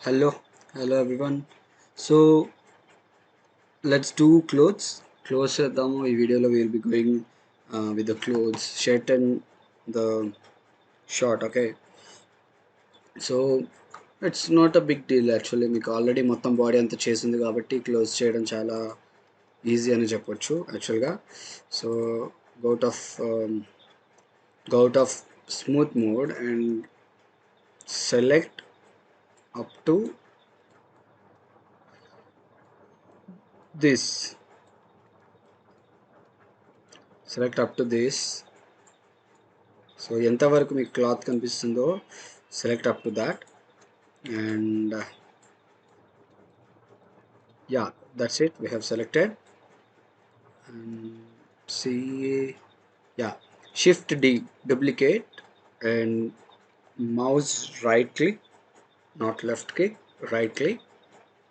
Hello, hello everyone. So let's do clothes. Clothes చేద్దాము ఈ వీడియోలో we'll be going with the clothes, shirt and the short. Okay, so it's not a big deal actually. మీకు already మొత్తం body అంతా చేసింది కాబట్టి close చేయడం చాలా ఈజీ అని చెప్పొచ్చు యాక్చువల్గా. So go out of um, go out of smooth mode and select up to this. Select up to this. So ఎంతవరకు మీకు క్లాత్ కనిపిస్తుందో select up to that and yeah, that's it, we have selected. And see, yeah, shift D, duplicate, and mouse right click, not left click, right click,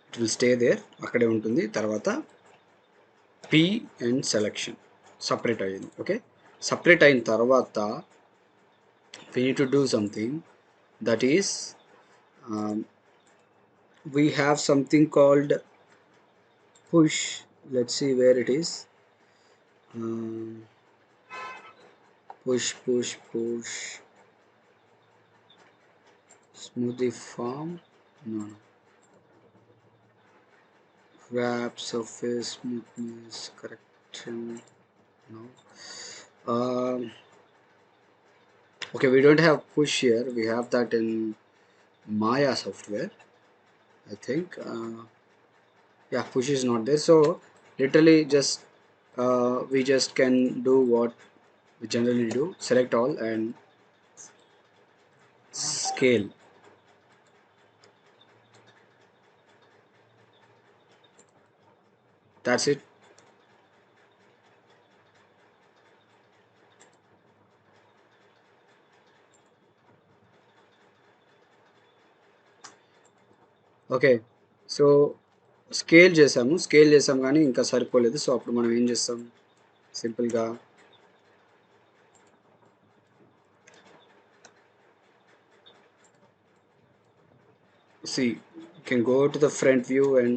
it will stay there, అక్కడే ఉంటుంది. తర్వాత P and selection separate అయ్యింది. Okay, separate అయిన తర్వాత we need to do something, that is um, we have something called push. Let's see where it is. um, push smoothie form, no, wrap surface smoothness correction, no. Okay, we don't have push here, we have that in Maya software, I think. Yeah, push is not there, so literally just we just can do what we generally do, select all and scale. That's it. Okay, so scale చేసాము కానీ ఇంకా సరిపోలేదు. So అప్పుడు మనం ఏం చేస్తాం, సింపుల్గా see, you can go to the front view and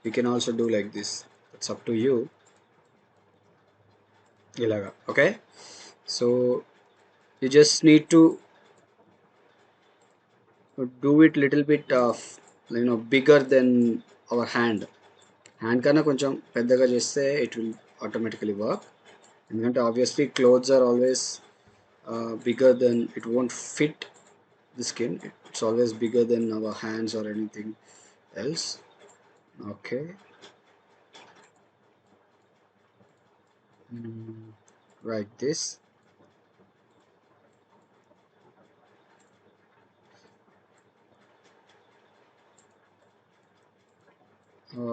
you can also do like this. It's up to you. ఇలాగా. Okay, so you just need to do it little bit of bigger than our hand కన్నా కొంచెం పెద్దగా చేస్తే it will automatically work. ఎందుకంటే obviously clothes are always bigger than, it won't fit the skin, it's always bigger than our hands or anything else. Okay. Like this.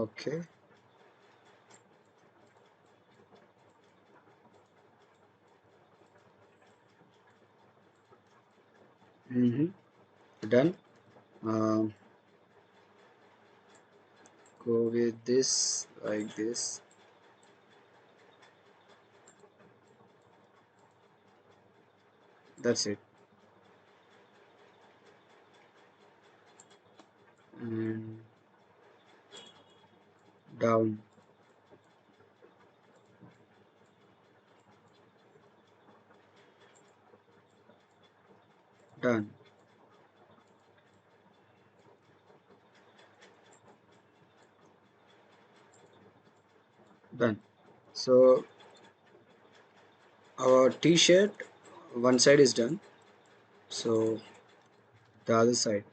Okay. Done. um, go with this, like this. That's it. And down. Done. Done. So our t-shirt, one side is done, so the other side.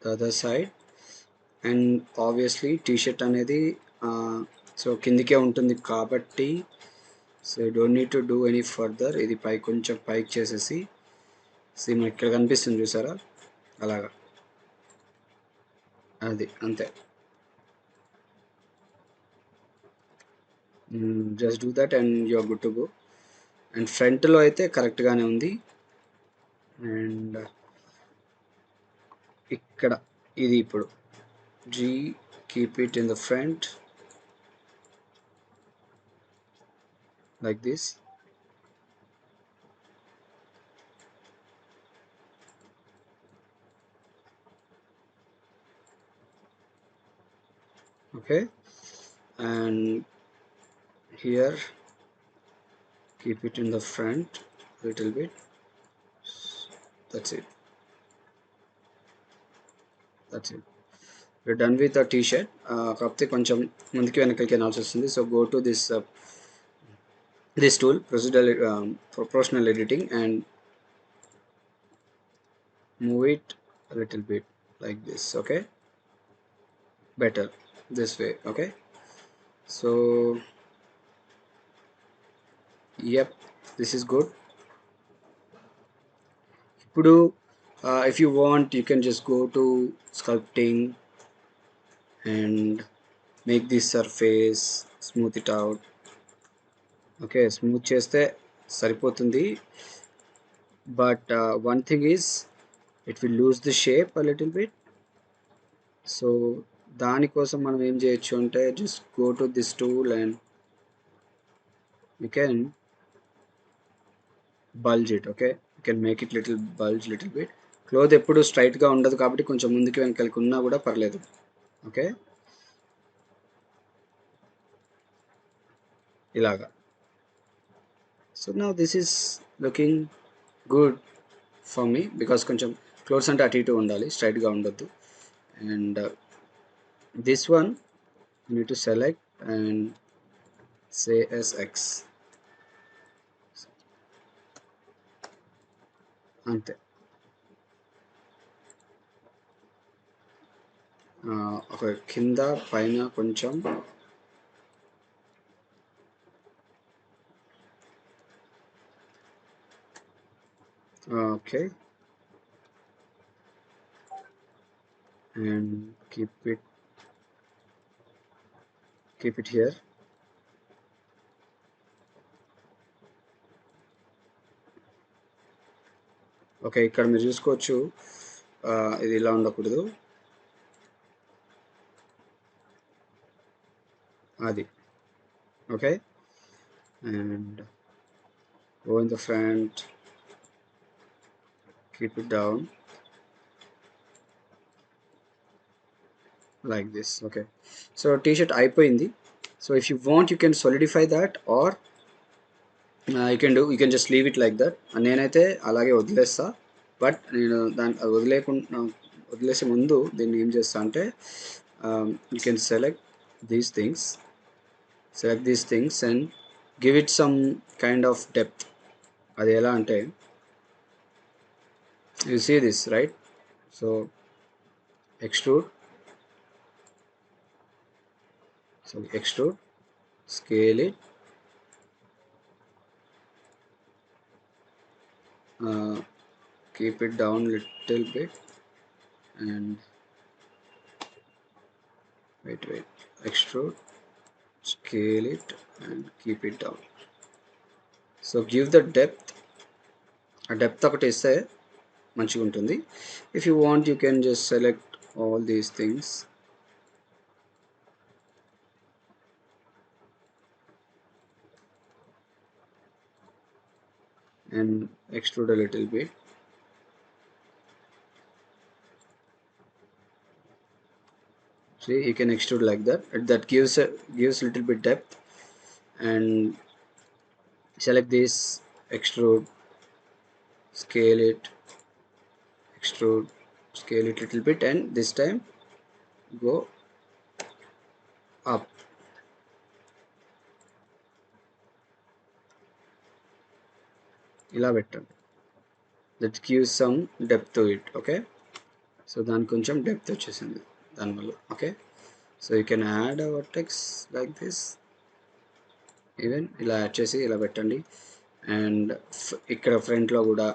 The other side. And obviously T-shirt అనేది so కిందికే ఉంటుంది కాబట్టి, so you don't need to do any further. ఇది పై కొంచెం పైకి చేసేసి, same ఇక్కడ కనిపిస్తుంది చూసారా, అలాగా, అది అంతే. Just do that and you are good to go. And ఫ్రంట్లో అయితే కరెక్ట్గానే ఉంది. అండ్ ఇక్కడ ఇది ఇప్పుడు G, keep it in the front. like this. Okay, and here keep it in the front little bit. That's it. That's it. We're done with the t-shirt. కాకపోతే కొంచెం ముందుకి వెనకకి అనాల్సి వస్తుంది. So go to this tool, proportional editing, and move it a little bit like this. Okay, better this way. Okay, so yep, this is good. ఇప్పుడు if you want, you can just go to sculpting and make this surface, smooth it out. Okay, smooth చేస్తే సరిపోతుంది. But one thing is, it will lose the shape a little bit. So దానికోసం మనం ఏం చేయొచ్చు అంటే, just go to this tool and you can bulge it. Okay, you can make it little bulge little bit. Cloth ఎప్పుడు straight గా ఉండదు కాబట్టి కొంచెం ముందుకి వెనకాలకి ఉన్నా కూడా పర్లేదు. ఓకే, ఇలాగా. So now this is looking good for me because కొంచెం క్లోత్స్ అంటే అటు ఇటు ఉండాలి, స్ట్రైట్ గా ఉండొద్దు. And this one you need to select and say as X. అంతే. ఒక కింద పైన కొంచెం okay, and keep it here. Okay, ఇక్కడ మీరు చూసుకోవచ్చు, ఇది ఇలా ఉండకూడదు, అది. Okay, and go in the front, keep it down like this. Okay, so t-shirt అయిపోయింది. So if you want, you can solidify that, or you can just leave it like that. నేనైతే అలాగే వదిలేస్తా. బట్ నేను దాన్ని వదిలేసే ముందు దీన్ని ఏం చేస్తా అంటే, you can select these things and give it some kind of depth. అది ఎలా అంటే, you see this, right? So extrude, scale it, keep it down little bit, and wait, extrude, scale it, and keep it down. So give the depth. A depth ఒకటి ఇస్తే మంచిగా ఉంటుంది. If you want, you can just select all these things and extrude a little bit. See, you can extrude like that. That gives little bit depth. And select this, extrude, scale it, extrude, scale it little bit, and this time go up. ఇలా పెట్టండి. That gives some depth to it. Okay, so దానికి కొంచెం depth వచ్చేసింది దానివల్ల. Okay, so you can add a vertex like this. Even ఇలా add చేసి ఇలా పెట్టండి. అండ్ ఇక్కడ ఫ్రంట్లో కూడా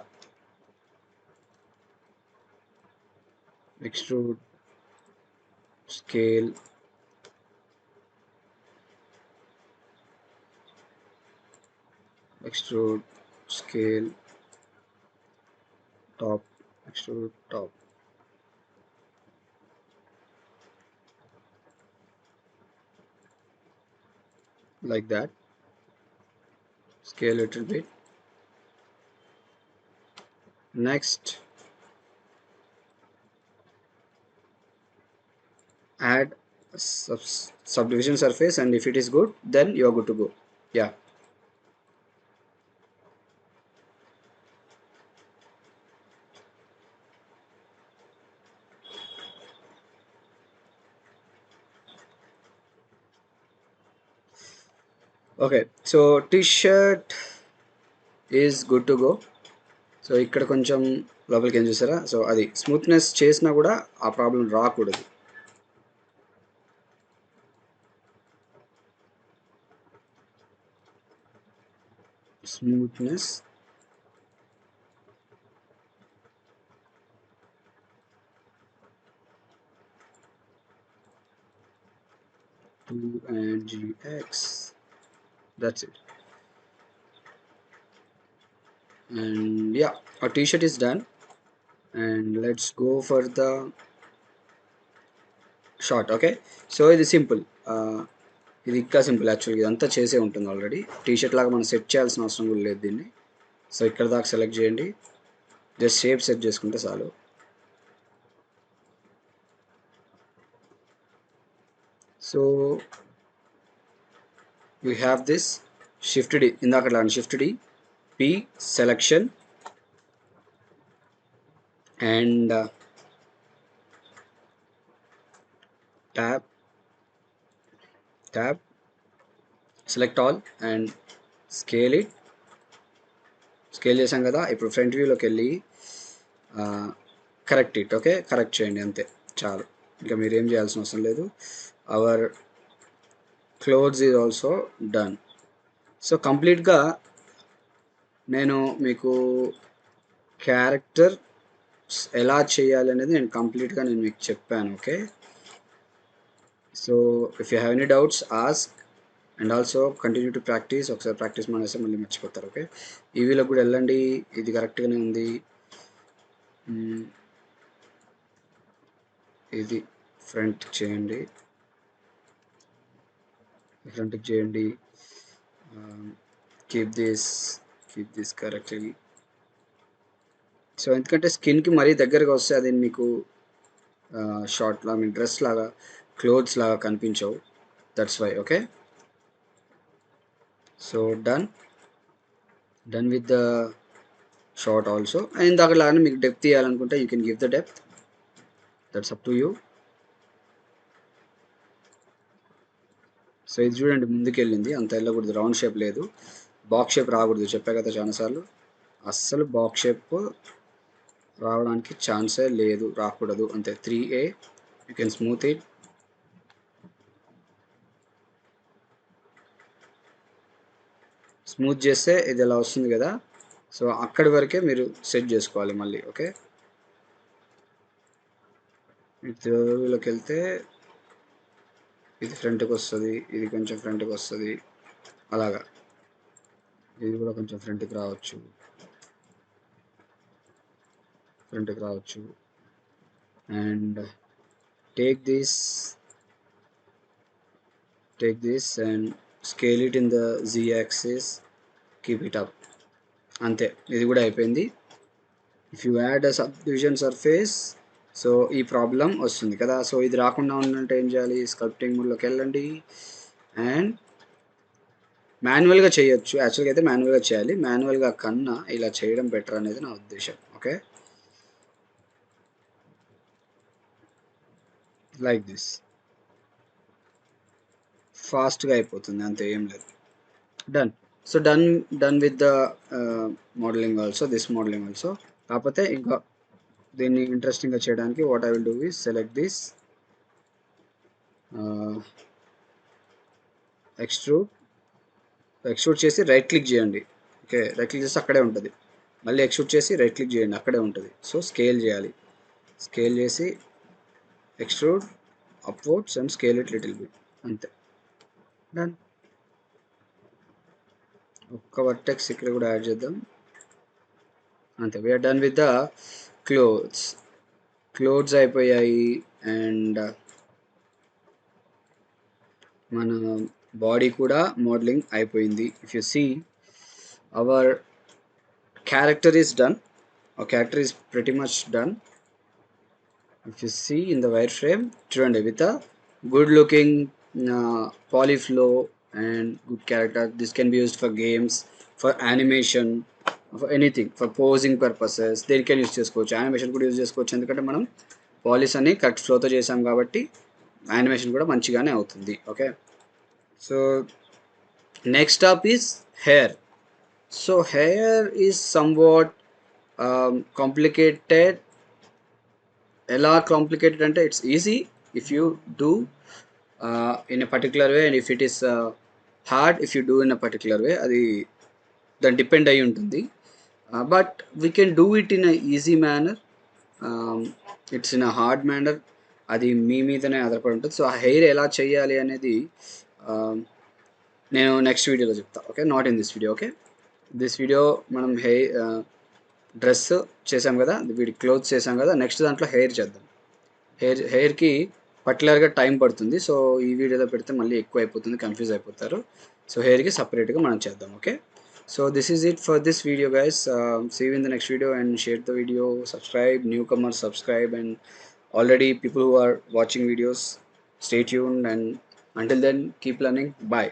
extrude, scale, extrude, scale, top, extrude, top, like that. scale a little bit. Next, add subdivision surface, and if it is good, then you are good to go. Yeah. Okay, so t-shirt is good to go. So ఇక్కడ కొంచెం లోపలికి ఏం చూసారా, so అది smoothness చేసినా కూడా ఆ problem రాకూడదు. Smoothness, 2 and gx, that's it. And yeah, our t-shirt is done, and let's go for the short. Okay, so ఇది సింపుల్, ఇది ఇంకా సింపుల్ యాక్చువల్గా, ఇదంతా చేసే ఉంటుంది ఆల్రెడీ. టీషర్ట్ లాగా మనం సెట్ చేయాల్సిన అవసరం కూడా లేదు దీన్ని. సో ఇక్కడ దాకా సెలెక్ట్ చేయండి, జస్ట్ షేప్ సెట్ చేసుకుంటే చాలు. So we have this shift D, ఇందాక లాంటి shift D, P selection, and tab, select all and scale it. Scale చేసాం కదా, ఇప్పుడు ఫ్రంట్ వ్యూలోకి వెళ్ళి కరెక్ట్ ఇట్. ఓకే, కరెక్ట్ చేయండి, అంతే చాలు, ఇంకా మీరు ఏం చేయాల్సిన అవసరం లేదు. Our clothes is also done. So కంప్లీట్గా నేను మీకు క్యారెక్టర్ ఎలా చేయాలి అనేది నేను కంప్లీట్గా మీకు చెప్పాను. Okay, so if you have any doubts ask, and also continue to practice. ఒకసారి ప్రాక్టీస్ మానేస్తే మళ్ళీ మర్చిపోతారు. ఓకే, ఈవీలోకి కూడా వెళ్ళండి, ఇది కరెక్ట్గానే ఉంది. ఇది ఫ్రంట్ చేయండి, ఫ్రంట్కి చేయండి, కీప్ దిస్ కరెక్ట్లీ. సో ఎందుకంటే స్కిన్కి మరీ దగ్గరగా వస్తే అది మీకు షార్ట్ లా, మీ డ్రెస్ లాగా, క్లోత్స్ లాగా కనిపించవు, that's why. Okay, so done with the short also. And ఇందాక లాగానే మీకు డెప్త్ ఇవ్వాలనుకుంటే you can give the depth, that's up to you. So ఇది చూడండి, ముందుకు వెళ్ళింది, అంత వెళ్ళకూడదు, రౌండ్ షేప్ లేదు, బాక్స్ షేప్ రాకూడదు, చెప్పా కదా చాలాసార్లు, అస్సలు బాక్స్ షేప్ రావడానికి ఛాన్సే లేదు, రాకూడదు, అంతే. 3A, you can smooth it. Smooth చేస్తే ఇది ఎలా వస్తుంది కదా, సో అక్కడి వరకే మీరు సెట్ చేసుకోవాలి మళ్ళీ. ఓకే, ఇటులోకి వెళ్తే ఇది ఫ్రంట్కి వస్తుంది, ఇది కొంచెం ఫ్రంట్కి వస్తుంది, అలాగా ఇది కూడా కొంచెం ఫ్రంట్కి రావచ్చు, and take this and scale it in the Z axis, keep it up, అంతే, ఇది కూడా అయిపోయింది. If you add a subdivision surface, so ఈ ప్రాబ్లం వస్తుంది కదా. సో ఇది రాకుండా ఉందంటే ఏం చేయాలి, స్కల్ప్టింగ్ మోడ్లోకి వెళ్ళండి, అండ్ మాన్యువల్గా చేయొచ్చు, యాక్చువల్గా అయితే మాన్యువల్గా చేయాలి, మాన్యువల్గా కన్నా ఇలా చేయడం బెటర్ అనేది నా ఉద్దేశం. ఓకే, లైక్ దిస్, ఫాస్ట్గా అయిపోతుంది, అంతే, ఏం లేదు. Done. So done with the modelling also, this modelling also. కాకపోతే ఇంకా దీన్ని ఇంట్రెస్టింగ్గా చేయడానికి what I will do is select this, extrude చేసి రైట్ క్లిక్ చేయండి. ఓకే, రైట్ క్లిక్ చేస్తే అక్కడే ఉంటుంది, మళ్ళీ ఎక్స్ట్రూడ్ చేసి రైట్ క్లిక్ చేయండి, అక్కడే ఉంటుంది. సో స్కేల్ చేయాలి, స్కేల్ చేసి extrude upwards and scale it little bit, అంతే, డన్. ఒక్క వర్టెక్స్ ఇక్కడ కూడా యాడ్ చేద్దాం, అంతే. We are done with the clothes అయిపోయాయి, అండ్ మన బాడీ కూడా మోడలింగ్ అయిపోయింది. If you see, our character is done. Our character is pretty much done. If you see in the wireframe, చూడండి with a good looking polyflow and good character. This can be used for games, for animation, for anything, for posing purposes. దేనికైనా use చేసుకోవచ్చు. Animation కూడా use చేసుకోవచ్చు, ఎందుకంటే మనం polish అని correct ఫ్లోతో చేసాం కాబట్టి యానిమేషన్ కూడా మంచిగానే అవుతుంది. Okay, so next up is hair. So hair is somewhat complicated. ఎలా కాంప్లికేటెడ్ అంటే it's easy if you do in a particular way, and if it is hard if you do in a particular way. అది దాని depend అయి ఉంటుంది. But we can do it in a easy manner, it's in a hard manner. అది మీ మీదనే ఆధారపడి ఉంటుంది. So ఆ hair ఎలా చేయాలి అనేది నేను నెక్స్ట్ వీడియోలో చెప్తాను. Okay, not in this video. Okay, this video మనం డ్రెస్ చేసాం కదా, వీడి క్లోత్స్ చేసాం కదా, నెక్స్ట్ దాంట్లో హెయిర్ చేద్దాం. హెయిర్కి పర్టికులర్గా టైం పడుతుంది. సో ఈ వీడియోలో పెడితే మళ్ళీ ఎక్కువ అయిపోతుంది, కన్ఫ్యూజ్ అయిపోతారు. సో హెయిర్కి సపరేట్గా మనం చేద్దాం. Okay, so this is it for this video guys. See you in the next video and share the video, subscribe, newcomers subscribe, and already people who are watching videos, stay tuned, and until then keep learning. Bye.